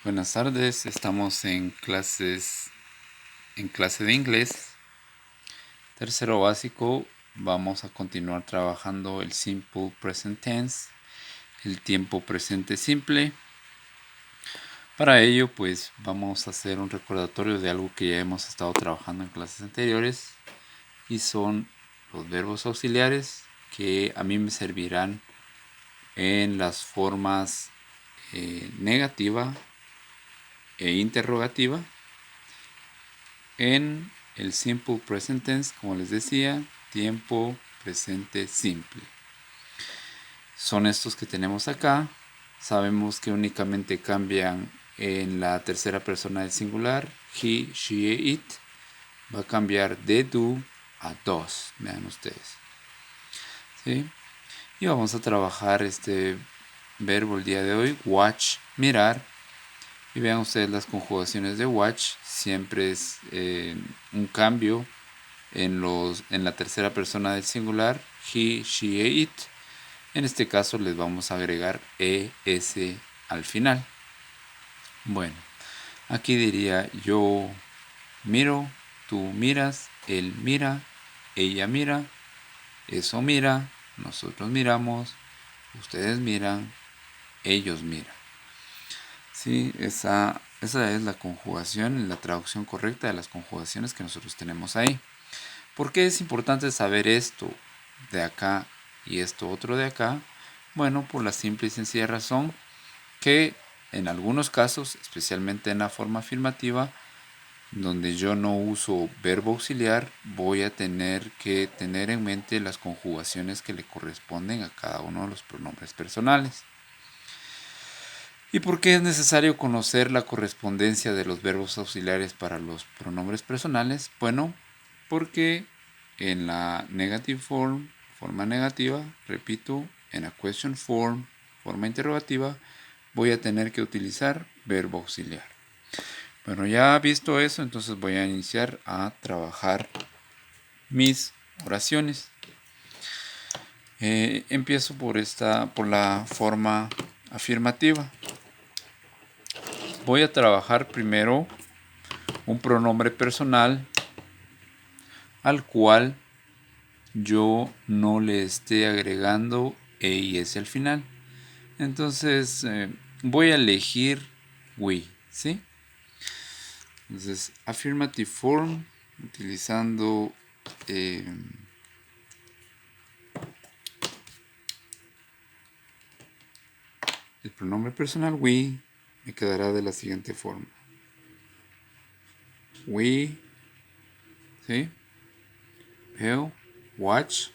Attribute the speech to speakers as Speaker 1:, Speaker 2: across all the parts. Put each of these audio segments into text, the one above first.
Speaker 1: Buenas tardes, estamos en clase de inglés. Tercero básico, vamos a continuar trabajando el simple present tense, el tiempo presente simple. Para ello, pues vamos a hacer un recordatorio de algo que ya hemos estado trabajando en clases anteriores y son los verbos auxiliares que a mí me servirán en las formas negativa e interrogativa. En el simple present tense, como les decía, tiempo presente simple. Son estos que tenemos acá. Sabemos que únicamente cambian en la tercera persona del singular. He, she, it. Va a cambiar de do a does. Vean ustedes. ¿Sí? Y vamos a trabajar este verbo el día de hoy. Watch, mirar. Y vean ustedes las conjugaciones de watch. Siempre es un cambio en la tercera persona del singular, he, she, it. En este caso les vamos a agregar es al final. Bueno, aquí diría yo miro, tú miras, él mira, ella mira, eso mira, nosotros miramos, ustedes miran, ellos miran. Sí, esa es la conjugación, la traducción correcta de las conjugaciones que nosotros tenemos ahí. ¿Por qué es importante saber esto de acá y esto otro de acá? Bueno, por la simple y sencilla razón que en algunos casos, especialmente en la forma afirmativa, donde yo no uso verbo auxiliar, voy a tener que tener en mente las conjugaciones que le corresponden a cada uno de los pronombres personales. ¿Y por qué es necesario conocer la correspondencia de los verbos auxiliares para los pronombres personales? Bueno, porque en la negative form, forma negativa, repito, en la question form, forma interrogativa, voy a tener que utilizar verbo auxiliar. Bueno, ya visto eso, entonces voy a iniciar a trabajar mis oraciones. Empiezo por la forma afirmativa. Voy a trabajar primero un pronombre personal al cual yo no le esté agregando e y s al final. Entonces voy a elegir we, ¿sí? Entonces affirmative form utilizando el pronombre personal we, me quedará de la siguiente forma. We, ¿sí? Veo, watch,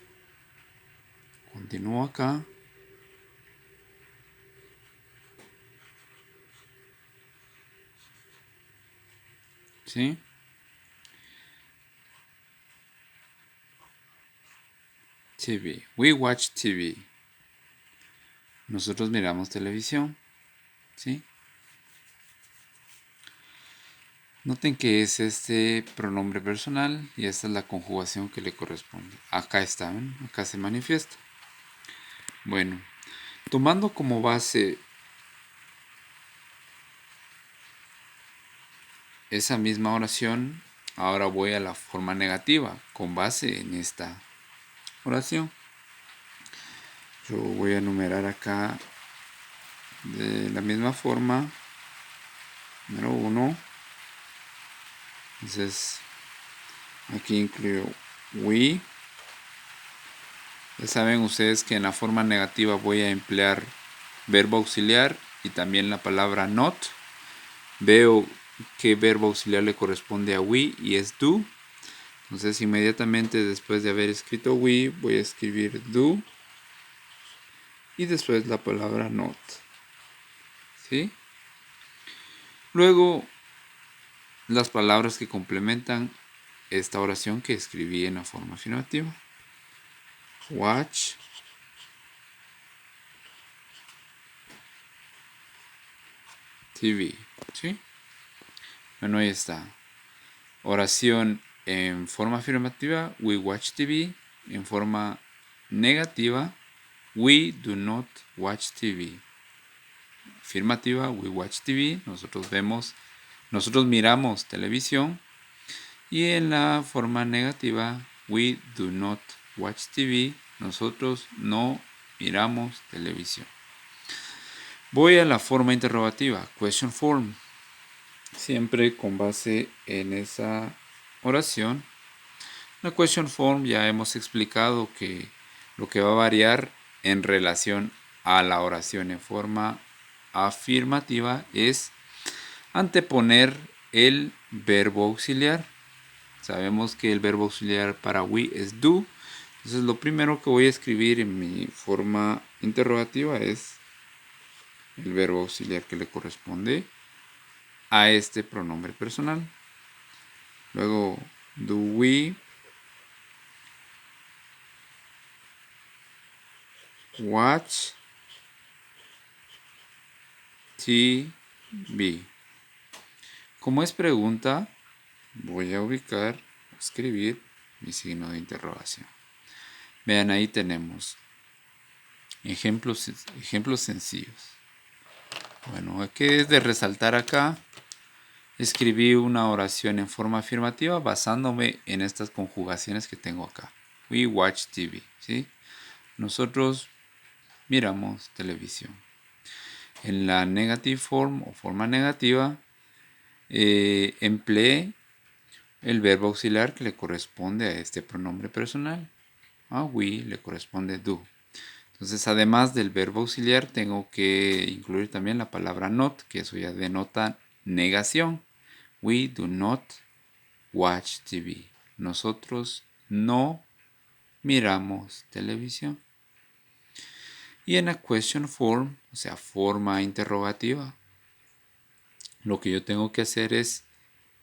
Speaker 1: continúo acá. ¿Sí? TV. We watch TV. Nosotros miramos televisión. ¿Sí? Noten que es este pronombre personal y esta es la conjugación que le corresponde. Acá está, ¿ven? Acá se manifiesta. Bueno, tomando como base esa misma oración, ahora voy a la forma negativa con base en esta oración. Yo voy a enumerar acá de la misma forma. Número 1. Entonces, aquí incluyo we. Ya saben ustedes que en la forma negativa voy a emplear verbo auxiliar y también la palabra not. Veo qué verbo auxiliar le corresponde a we y es do. Entonces inmediatamente después de haber escrito we voy a escribir do y después la palabra not. ¿Sí? Luego las palabras que complementan esta oración que escribí en la forma afirmativa. Watch, TV. ¿Sí? Bueno, ahí está. Oración en forma afirmativa, we watch TV. En forma negativa, we do not watch TV. afirmativa, we watch TV, nosotros miramos televisión. Y en la forma negativa, we do not watch TV, nosotros no miramos televisión. Voy a la forma interrogativa, question form. Siempre con base en esa oración. La question form ya hemos explicado que lo que va a variar en relación a la oración en forma afirmativa es anteponer el verbo auxiliar. Sabemos que el verbo auxiliar para we es do. Entonces lo primero que voy a escribir en mi forma interrogativa es el verbo auxiliar que le corresponde a este pronombre personal. Luego, do we watch TV? Como es pregunta, voy a escribir mi signo de interrogación. Vean, ahí tenemos ejemplos sencillos. Bueno, ¿qué es de resaltar acá? Escribí una oración en forma afirmativa basándome en estas conjugaciones que tengo acá. We watch TV, ¿sí? Nosotros miramos televisión. En la negative form o forma negativa, empleé el verbo auxiliar que le corresponde a este pronombre personal. A we le corresponde do. Entonces, además del verbo auxiliar, tengo que incluir también la palabra not, que eso ya denota negación. We do not watch TV. Nosotros no miramos televisión. Y en la question form, o sea, forma interrogativa, lo que yo tengo que hacer es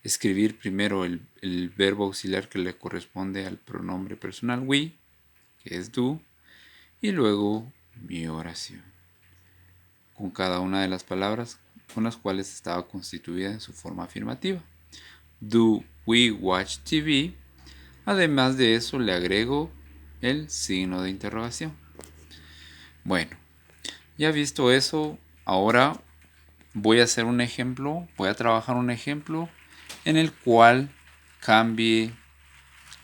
Speaker 1: escribir primero el verbo auxiliar que le corresponde al pronombre personal we, que es do, y luego mi oración, con cada una de las palabras con las cuales estaba constituida en su forma afirmativa. Do we watch TV? Además de eso le agrego el signo de interrogación. Bueno, ya visto eso, ahora voy a hacer un ejemplo, voy a trabajar un ejemplo en el cual cambie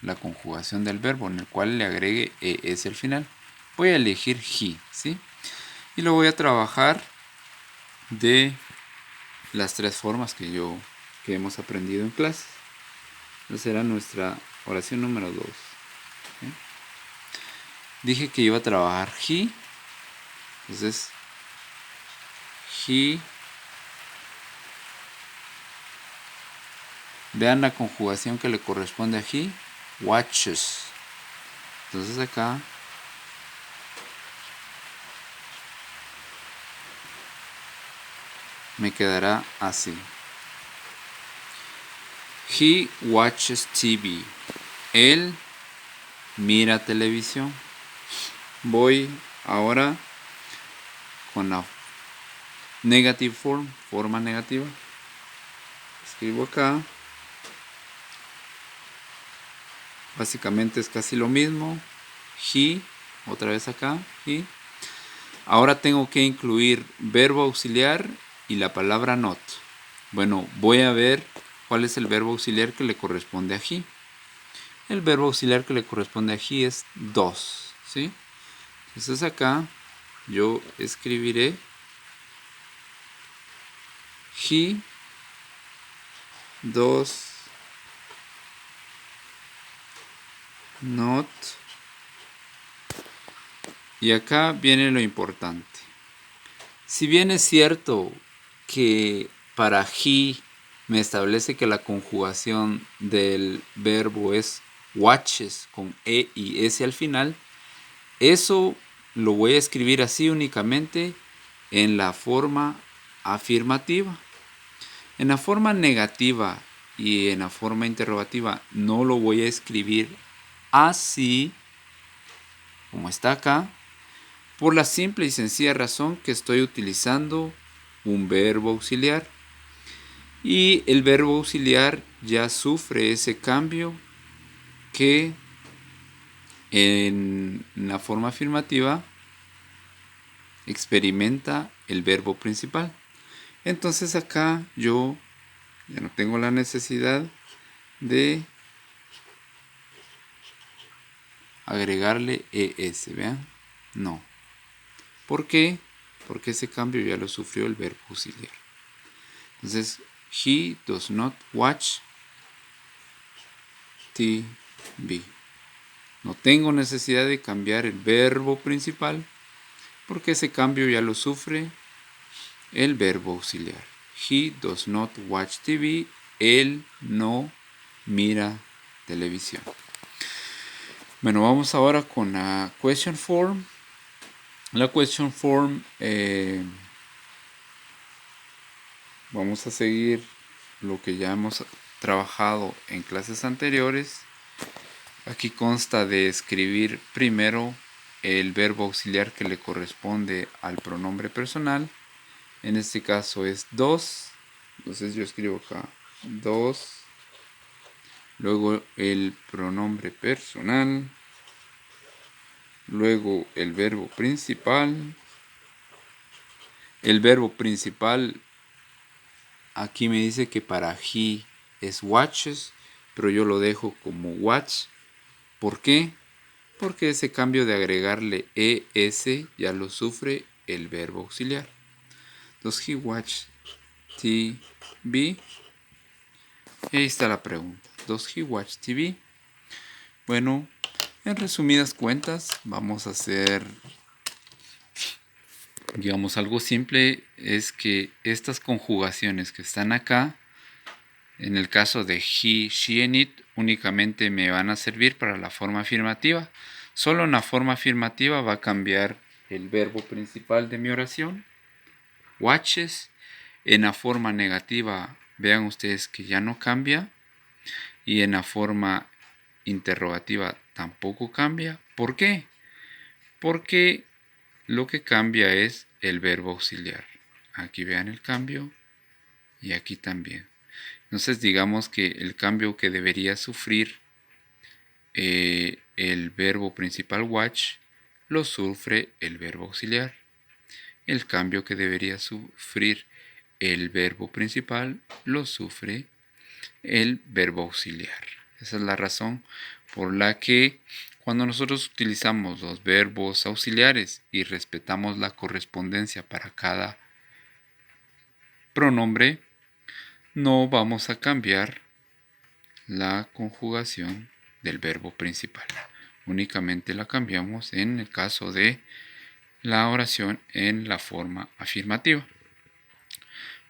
Speaker 1: la conjugación del verbo, en el cual le agregue es el final. Voy a elegir he, ¿sí? Y lo voy a trabajar de las tres formas que hemos aprendido en clase. Esa será nuestra oración número 2. ¿Sí? Dije que iba a trabajar he. Entonces, he. Vean la conjugación que le corresponde a he. Watches. Entonces acá me quedará así. He watches TV. Él mira televisión. Voy ahora con la negative form, forma negativa. Escribo acá. Básicamente es casi lo mismo. He, otra vez acá, he. Ahora tengo que incluir verbo auxiliar y la palabra not. Bueno, voy a ver cuál es el verbo auxiliar que le corresponde a he. El verbo auxiliar que le corresponde a he es dos, ¿sí? Entonces acá yo escribiré he does not. Y acá viene lo importante. Si bien es cierto que para he me establece que la conjugación del verbo es watches con e y s al final, eso lo voy a escribir así únicamente en la forma afirmativa. En la forma negativa y en la forma interrogativa no lo voy a escribir así como está acá, por la simple y sencilla razón que estoy utilizando un verbo auxiliar. Y el verbo auxiliar ya sufre ese cambio que en la forma afirmativa experimenta el verbo principal. Entonces acá yo ya no tengo la necesidad de agregarle es, ¿vean? No. ¿Por qué? Porque ese cambio ya lo sufrió el verbo auxiliar. Entonces, he does not watch TV. No tengo necesidad de cambiar el verbo principal porque ese cambio ya lo sufre el verbo auxiliar. He does not watch TV. Él no mira televisión. Bueno, vamos ahora con la question form. La question form, vamos a seguir lo que ya hemos trabajado en clases anteriores. Aquí consta de escribir primero el verbo auxiliar que le corresponde al pronombre personal. En este caso es dos. Entonces yo escribo acá dos. Luego el pronombre personal. Luego el verbo principal. El verbo principal aquí me dice que para he es watches, pero yo lo dejo como watch. ¿Por qué? Porque ese cambio de agregarle es ya lo sufre el verbo auxiliar. Does he watch TV? Y ahí está la pregunta. Does he watch TV? Bueno, en resumidas cuentas, vamos a hacer, digamos, algo simple. Es que estas conjugaciones que están acá, en el caso de he, she and it, únicamente me van a servir para la forma afirmativa. Solo en la forma afirmativa va a cambiar el verbo principal de mi oración, watches. En la forma negativa, vean ustedes que ya no cambia. Y en la forma interrogativa tampoco cambia. ¿Por qué? Porque lo que cambia es el verbo auxiliar. Aquí vean el cambio y aquí también. Entonces digamos que el cambio que debería sufrir el verbo principal watch lo sufre el verbo auxiliar. El cambio que debería sufrir el verbo principal lo sufre el verbo auxiliar. Esa es la razón por la que cuando nosotros utilizamos los verbos auxiliares y respetamos la correspondencia para cada pronombre, no vamos a cambiar la conjugación del verbo principal. Únicamente la cambiamos en el caso de la oración en la forma afirmativa.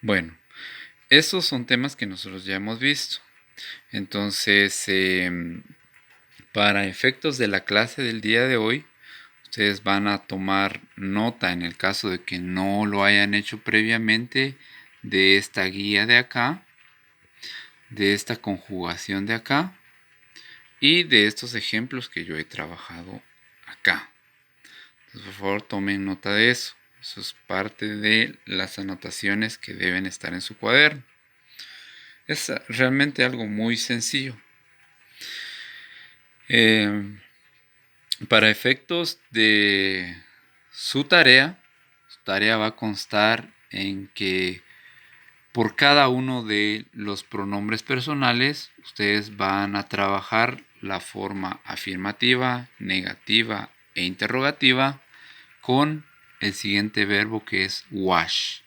Speaker 1: Bueno, esos son temas que nosotros ya hemos visto. Entonces, para efectos de la clase del día de hoy, ustedes van a tomar nota en el caso de que no lo hayan hecho previamente de esta guía de acá, de esta conjugación de acá y de estos ejemplos que yo he trabajado acá. Entonces, por favor, tomen nota de eso. Eso es parte de las anotaciones que deben estar en su cuaderno. Es realmente algo muy sencillo. Para efectos de su tarea va a constar en que por cada uno de los pronombres personales ustedes van a trabajar la forma afirmativa, negativa e interrogativa con el siguiente verbo que es wash.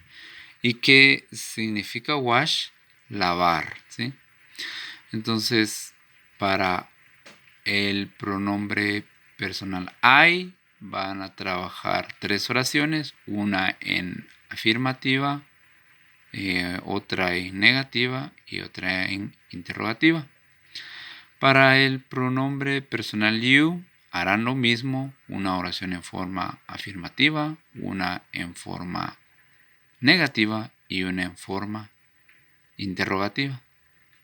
Speaker 1: ¿Y qué significa wash? Lavar, ¿sí? Entonces, para el pronombre personal I van a trabajar 3 oraciones, una en afirmativa, otra en negativa y otra en interrogativa. Para el pronombre personal you harán lo mismo, una oración en forma afirmativa, una en forma negativa y una en forma interrogativa.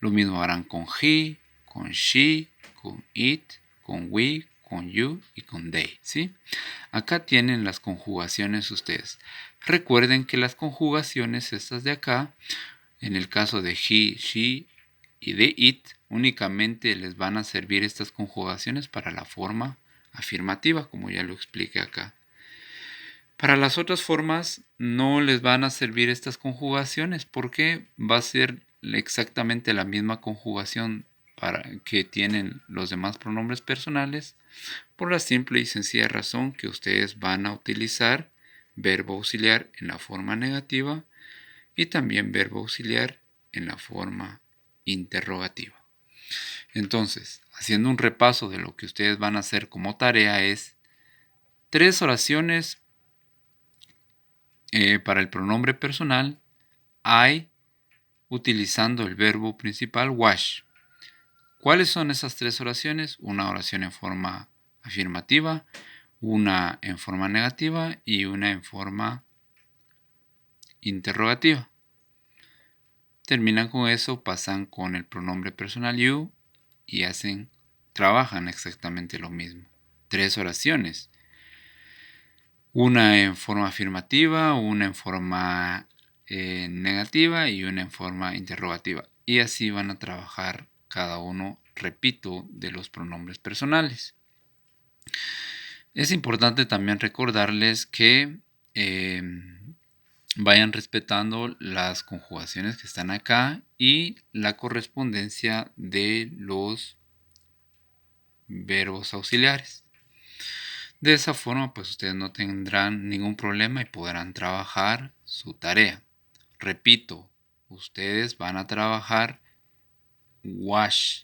Speaker 1: Lo mismo harán con he, con she, con it, con we, con you y con they, ¿sí? Acá tienen las conjugaciones ustedes. Recuerden que las conjugaciones estas de acá, en el caso de he, she y de it, únicamente les van a servir estas conjugaciones para la forma afirmativa, como ya lo expliqué acá. Para las otras formas no les van a servir estas conjugaciones porque va a ser exactamente la misma conjugación que tienen los demás pronombres personales, por la simple y sencilla razón que ustedes van a utilizar verbo auxiliar en la forma negativa y también verbo auxiliar en la forma interrogativa. Entonces, haciendo un repaso de lo que ustedes van a hacer como tarea es 3 oraciones para el pronombre personal I utilizando el verbo principal wash. ¿Cuáles son esas 3 oraciones? Una oración en forma afirmativa, una en forma negativa y una en forma interrogativa. Terminan con eso, pasan con el pronombre personal you y trabajan exactamente lo mismo. 3 oraciones. Una en forma afirmativa, una en forma negativa y una en forma interrogativa. Y así van a trabajar cada uno, repito, de los pronombres personales. Es importante también recordarles que vayan respetando las conjugaciones que están acá y la correspondencia de los verbos auxiliares. De esa forma, pues ustedes no tendrán ningún problema y podrán trabajar su tarea. Repito, ustedes van a trabajar wash,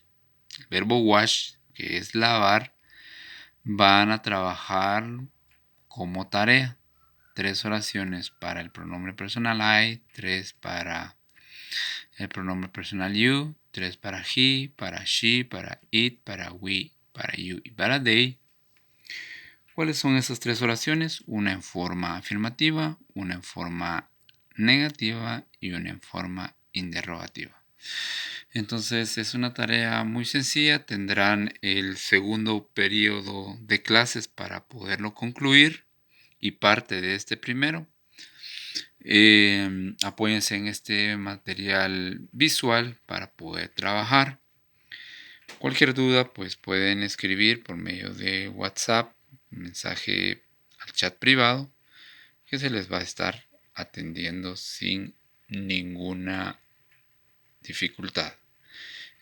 Speaker 1: el verbo wash, que es lavar, van a trabajar como tarea. 3 oraciones para el pronombre personal I, 3 para el pronombre personal you, 3 para he, para she, para it, para we, para you y para they. ¿Cuáles son esas 3 oraciones? Una en forma afirmativa, una en forma negativa y una en forma interrogativa. Entonces es una tarea muy sencilla. Tendrán el segundo periodo de clases para poderlo concluir y parte de este primero. Apóyense en este material visual para poder trabajar. Cualquier duda, pues pueden escribir por medio de WhatsApp, mensaje al chat privado, que se les va a estar atendiendo sin ninguna dificultad.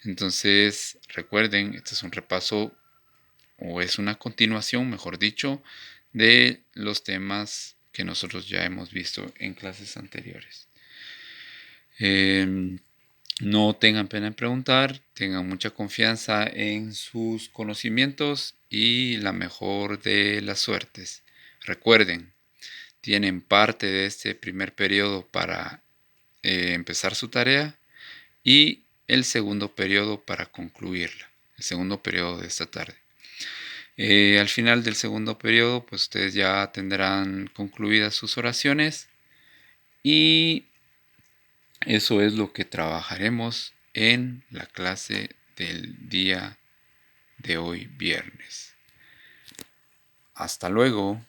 Speaker 1: Entonces, recuerden, este es un repaso o es una continuación, mejor dicho, de los temas que nosotros ya hemos visto en clases anteriores. No tengan pena en preguntar, tengan mucha confianza en sus conocimientos y la mejor de las suertes. Recuerden, tienen parte de este primer periodo para empezar su tarea y el segundo periodo para concluirla, el segundo periodo de esta tarde. Al final del segundo periodo, pues ustedes ya tendrán concluidas sus oraciones y eso es lo que trabajaremos en la clase del día de hoy, viernes. Hasta luego.